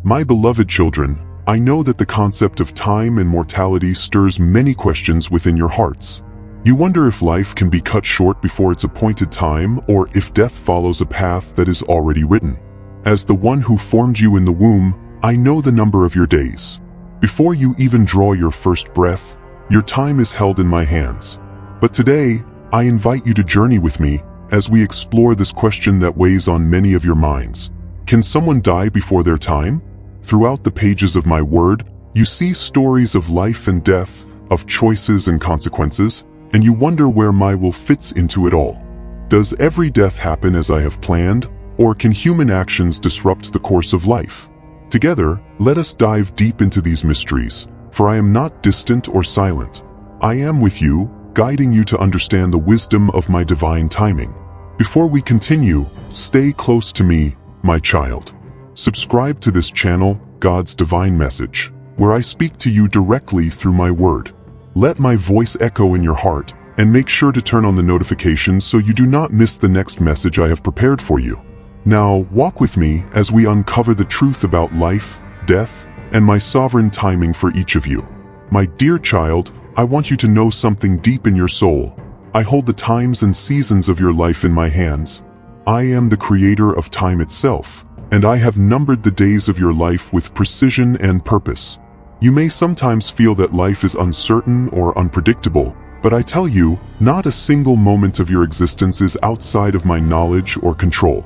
My beloved children, I know that the concept of time and mortality stirs many questions within your hearts. You wonder if life can be cut short before its appointed time, or if death follows a path that is already written. As the one who formed you in the womb, I know the number of your days. Before you even draw your first breath, your time is held in my hands. But today, I invite you to journey with me as we explore this question that weighs on many of your minds. Can someone die before their time? Throughout the pages of my word, you see stories of life and death, of choices and consequences, and you wonder where my will fits into it all. Does every death happen as I have planned, or can human actions disrupt the course of life? Together, let us dive deep into these mysteries, for I am not distant or silent. I am with you, guiding you to understand the wisdom of my divine timing. Before we continue, stay close to me, my child. Subscribe to this channel, God's Divine Message, where I speak to you directly through my word. Let my voice echo in your heart, and make sure to turn on the notifications so you do not miss the next message I have prepared for you. Now, walk with me as we uncover the truth about life, death, and my sovereign timing for each of you. My dear child, I want you to know something deep in your soul. I hold the times and seasons of your life in my hands. I am the creator of time itself, and I have numbered the days of your life with precision and purpose. You may sometimes feel that life is uncertain or unpredictable, but I tell you, not a single moment of your existence is outside of my knowledge or control.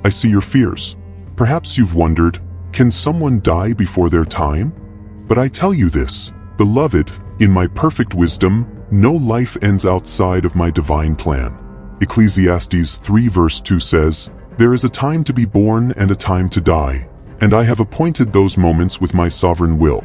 I see your fears. Perhaps you've wondered, can someone die before their time? But I tell you this, beloved, in my perfect wisdom, no life ends outside of my divine plan. Ecclesiastes 3 verse 2 says, "There is a time to be born and a time to die, and I have appointed those moments with my sovereign will.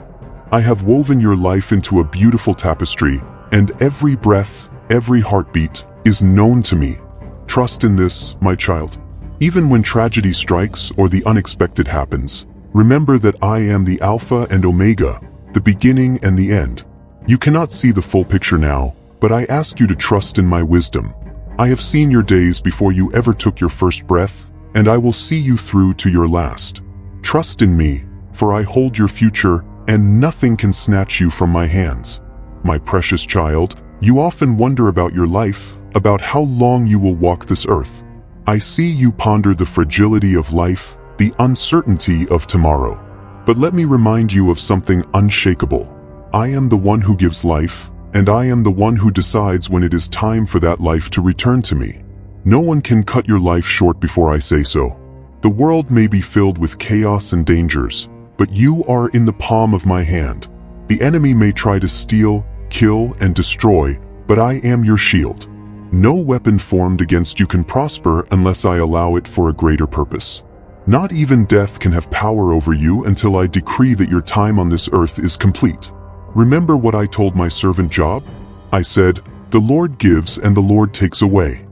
I have woven your life into a beautiful tapestry, and every breath, every heartbeat, is known to me. Trust in this, my child. Even when tragedy strikes or the unexpected happens, remember that I am the Alpha and Omega, the beginning and the end. You cannot see the full picture now, but I ask you to trust in my wisdom. I have seen your days before you ever took your first breath, and I will see you through to your last. Trust in me, for I hold your future, and nothing can snatch you from my hands. My precious child, you often wonder about your life, about how long you will walk this earth. I see you ponder the fragility of life, the uncertainty of tomorrow. But let me remind you of something unshakable. I am the one who gives life, and I am the one who decides when it is time for that life to return to me. No one can cut your life short before I say so. The world may be filled with chaos and dangers, but you are in the palm of my hand. The enemy may try to steal, kill, and destroy, but I am your shield. No weapon formed against you can prosper unless I allow it for a greater purpose. Not even death can have power over you until I decree that your time on this earth is complete. Remember what I told my servant Job? I said, "The Lord gives and the Lord takes away."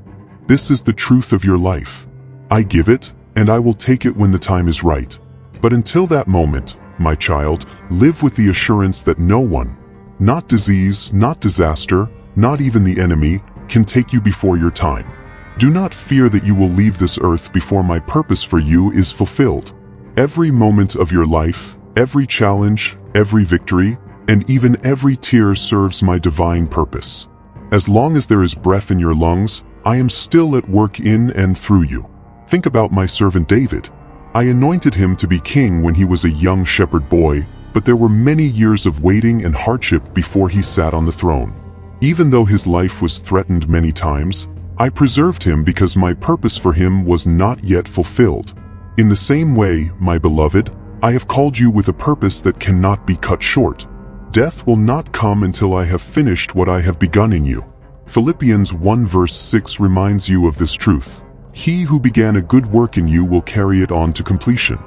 This is the truth of your life. I give it, and I will take it when the time is right. But until that moment, my child, live with the assurance that no one, not disease, not disaster, not even the enemy, can take you before your time. Do not fear that you will leave this earth before my purpose for you is fulfilled. Every moment of your life, every challenge, every victory, and even every tear serves my divine purpose. As long as there is breath in your lungs, I am still at work in and through you. Think about my servant David. I anointed him to be king when he was a young shepherd boy, but there were many years of waiting and hardship before he sat on the throne. Even though his life was threatened many times, I preserved him because my purpose for him was not yet fulfilled. In the same way, my beloved, I have called you with a purpose that cannot be cut short. Death will not come until I have finished what I have begun in you. Philippians 1 verse 6 reminds you of this truth. He who began a good work in you will carry it on to completion.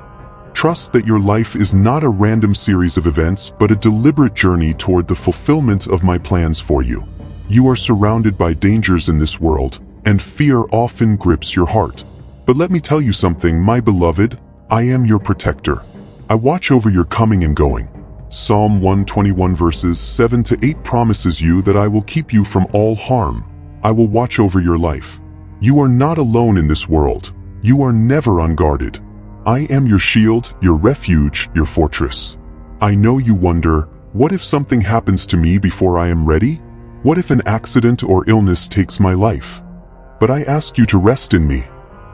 Trust that your life is not a random series of events, but a deliberate journey toward the fulfillment of my plans for you. You are surrounded by dangers in this world, and fear often grips your heart. But let me tell you something, my beloved, I am your protector. I watch over your coming and going. Psalm 121 verses 7 to 8 promises you that I will keep you from all harm. I will watch over your life. You are not alone in this world. You are never unguarded. I am your shield, your refuge, your fortress. I know you wonder, what if something happens to me before I am ready? What if an accident or illness takes my life? But I ask you to rest in me.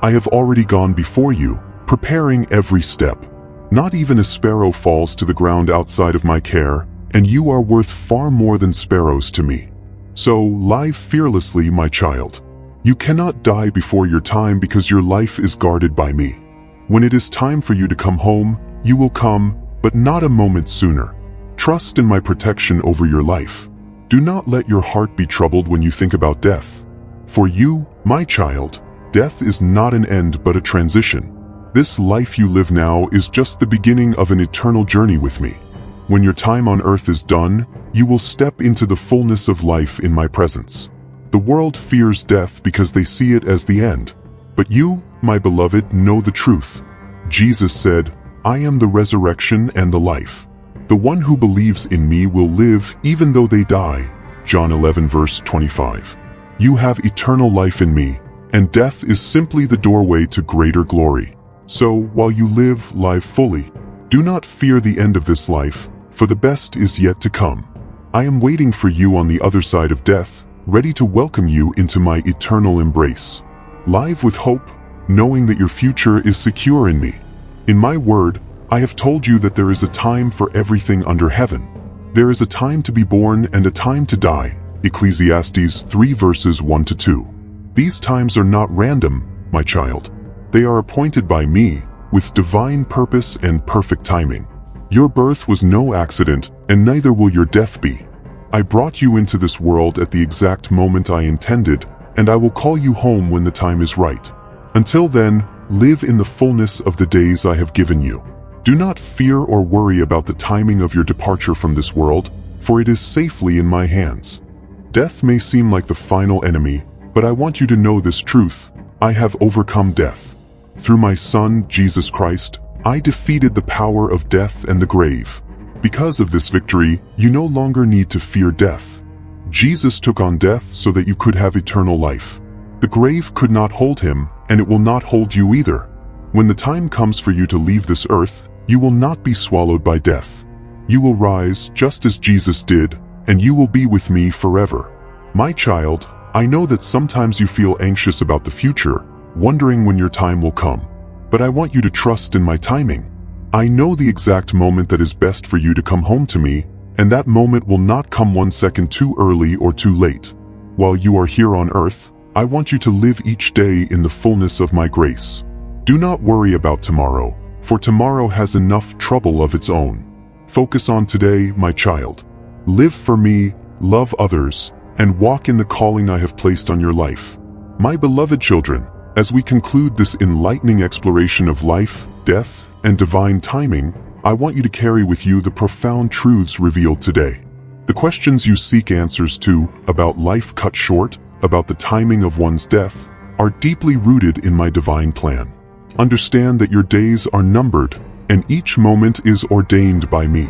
I have already gone before you, preparing every step. Not even a sparrow falls to the ground outside of my care, and you are worth far more than sparrows to me. So, live fearlessly, my child. You cannot die before your time because your life is guarded by me. When it is time for you to come home, you will come, but not a moment sooner. Trust in my protection over your life. Do not let your heart be troubled when you think about death. For you, my child, death is not an end but a transition. This life you live now is just the beginning of an eternal journey with me. When your time on earth is done, you will step into the fullness of life in my presence. The world fears death because they see it as the end. But you, my beloved, know the truth. Jesus said, I am the resurrection and the life. The one who believes in me will live even though they die. John 11 verse 25. You have eternal life in me, and death is simply the doorway to greater glory. So, while you live life fully, do not fear the end of this life, for the best is yet to come. I am waiting for you on the other side of death, ready to welcome you into my eternal embrace. Live with hope, knowing that your future is secure in me. In my word, I have told you that there is a time for everything under heaven. There is a time to be born and a time to die. Ecclesiastes 3 verses 1 to 2. These times are not random, my child. They are appointed by me, with divine purpose and perfect timing. Your birth was no accident, and neither will your death be. I brought you into this world at the exact moment I intended, and I will call you home when the time is right. Until then, live in the fullness of the days I have given you. Do not fear or worry about the timing of your departure from this world, for it is safely in my hands. Death may seem like the final enemy, but I want you to know this truth: I have overcome death. Through my Son, Jesus Christ, I defeated the power of death and the grave. Because of this victory, you no longer need to fear death. Jesus took on death so that you could have eternal life. The grave could not hold him, and it will not hold you either. When the time comes for you to leave this earth, you will not be swallowed by death. You will rise just as Jesus did, and you will be with me forever. My child, I know that sometimes you feel anxious about the future, wondering when your time will come. But I want you to trust in my timing. I know the exact moment that is best for you to come home to me, and that moment will not come 1 second too early or too late. While you are here on earth, I want you to live each day in the fullness of my grace. Do not worry about tomorrow, for tomorrow has enough trouble of its own. Focus on today, my child. Live for me, love others, and walk in the calling I have placed on your life. My beloved children, as we conclude this enlightening exploration of life, death, and divine timing, I want you to carry with you the profound truths revealed today. The questions you seek answers to, about life cut short, about the timing of one's death, are deeply rooted in my divine plan. Understand that your days are numbered, and each moment is ordained by me.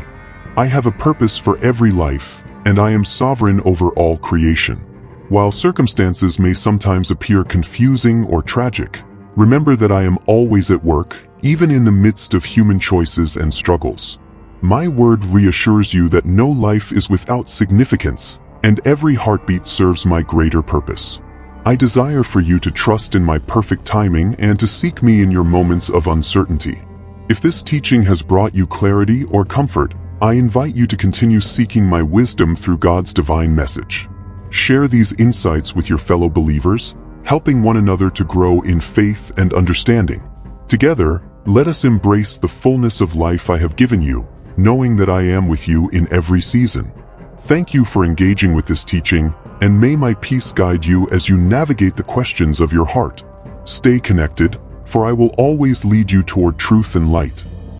I have a purpose for every life, and I am sovereign over all creation. While circumstances may sometimes appear confusing or tragic, remember that I am always at work, even in the midst of human choices and struggles. My word reassures you that no life is without significance, and every heartbeat serves my greater purpose. I desire for you to trust in my perfect timing and to seek me in your moments of uncertainty. If this teaching has brought you clarity or comfort, I invite you to continue seeking my wisdom through God's divine message. Share these insights with your fellow believers, helping one another to grow in faith and understanding. Together, let us embrace the fullness of life I have given you, knowing that I am with you in every season. Thank you for engaging with this teaching, and may my peace guide you as you navigate the questions of your heart. Stay connected, for I will always lead you toward truth and light.